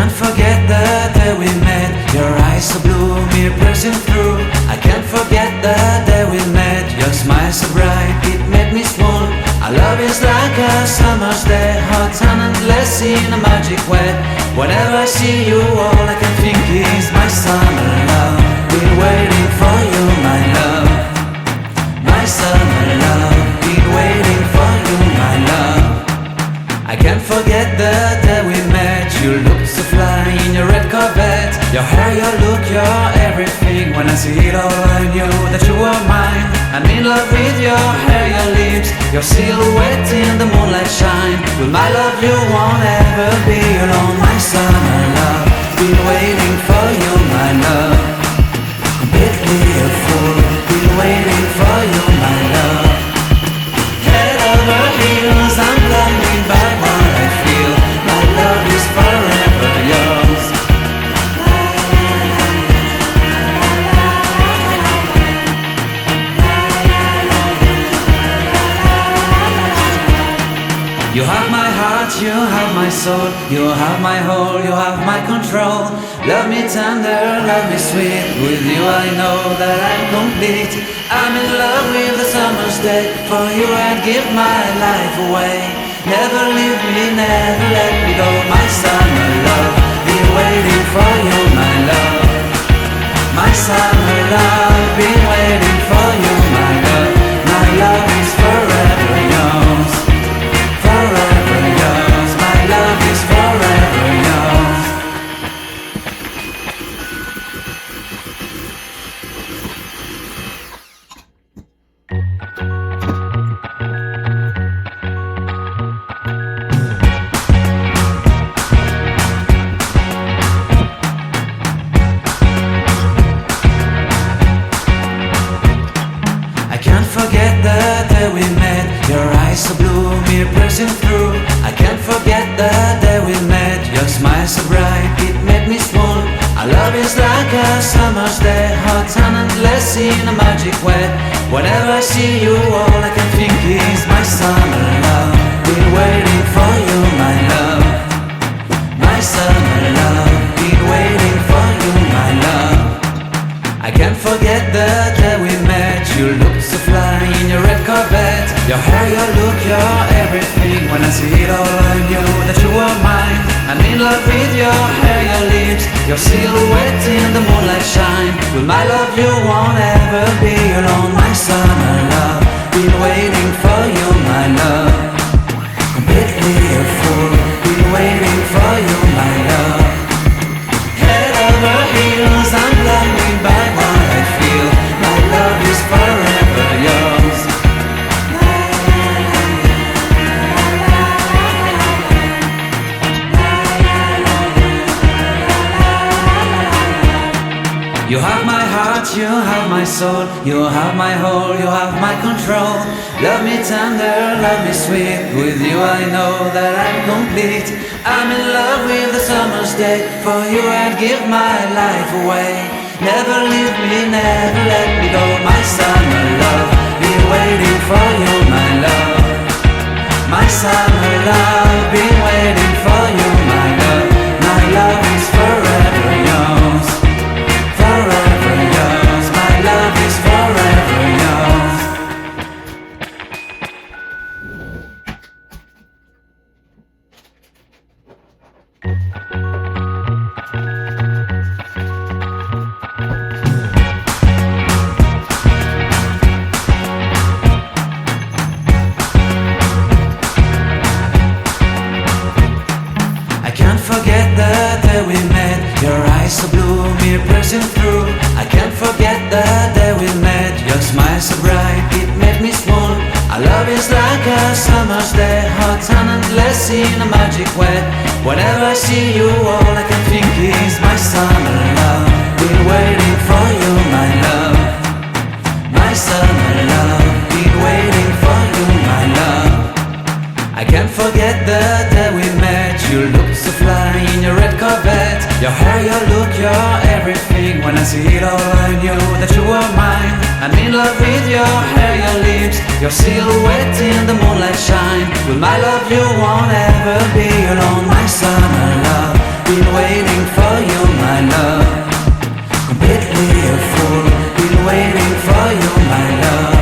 can't forget the day we met. Your eyes so blue, me piercing through. I can't forget the day we met. Your smile so bright, it made me swoon. Our love is like a summer's day, hot and endless in a magic way. Whenever I see you, all I can think is my summer love. Been waiting for you, my love. My summer love. Been waiting for you, my love. I can't forget the day we met. You looked so fly in your red Corvette. Your hair, your look, your everything. When I see it all, I knew that you were mine. I'm in love with your hair, your lips, your silhouette in the moonlight shine. With my love you won't ever be alone. My summer love, been waiting for you, my love. Completely a fool, been waiting for you, my love. Head over heels, I'm blinded by what I feel. My love is forever yours. You have my heart, you have my soul, you have my whole, you have my control. Love me tender, love me sweet. With you I know that I'm complete. I'm in love with the summer's day. For you I'd give my life away. Never leave me, never let me go. My summer love, been waiting for you, my love. My summer love, been waiting for you, my love. My love is forever yours. Forever yours, my love is forever yours. I can't forget the day we met. Your eyes so blue, me piercing through. I can't forget the day we met. Your smile so bright, it made me swoon. Our love is like a summer's day, hot and endless in a magic way. Whenever I see you, all I can think is my summer love. Been waiting for you, my love. My summer love, been waiting for you, my love. I can't forget the day we met. You looked so fly in your red Corvette. Your hair, your look, your everything. When I see it all, I knew that you were mine. I'm in love with your hair, your lips, your silhouette in the moonlight shine. With my love you won't ever be alone. My summer love, been waiting for you, my love. Completely a fool, been waiting for you, my love. Head over heels, I'm blinded by what I feel. My love is forever yours. You have my heart, you have my soul, you have my whole, you have my control. Love me tender, love me sweet. With you I know that I'm complete. I'm in love with the summer's day. For you I'd give my life away. Never leave me, never let me go. My summer love, been waiting for you, my love. My summer love, been waiting for you, my love. My love is forever yours. Forever yours, my love is forever yours. I can't forget the day we met. Your eyes so blue, me piercing through. I can't forget the day we met. Your smile so bright, it made me swoon. Our love is like a summer's day, hot and endless in a magic way. Whenever I see you, all I can think is my summer love. Been waiting for you, my love. My summer love, been waiting for you, my love. I can't forget the day we met. You looked so fly in your red Corvette. Your hair, your look, your everything. When I see it all, I knew that you were mine. I'm in love with your hair, your lips, your silhouette in the moonlight shine. With my love you won't ever be alone. My summer love, been waiting for you, my love. Completely a fool, been waiting for you, my love.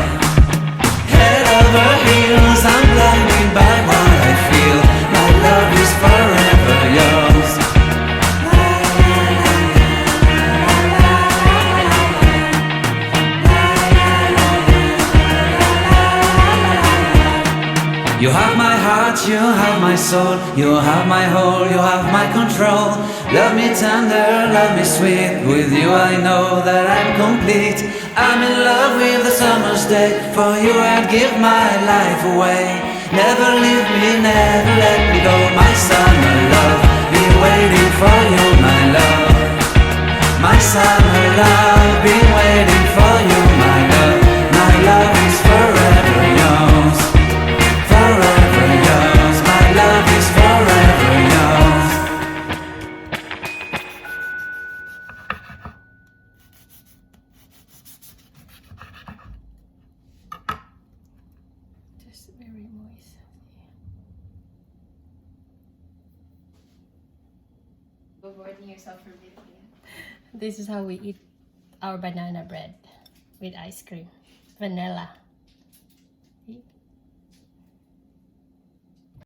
Head over heels, I'm blinded by what I feel. My love is forever yours. You have my heart, you have my soul, you have my whole, you have my control. Love me tender, love me sweet, with you I know that I'm complete. I'm in love with the summer's day, for you I'd give my life away. Never leave me, never let me go, my summer love. Been waiting for you, my love. My summer love, been waiting for you, my love. My love is forever yours. Forever yours, my love is forever yours. Just very moist. Rewarding yourself for making it. This is how we eat our banana bread with ice cream. Vanilla.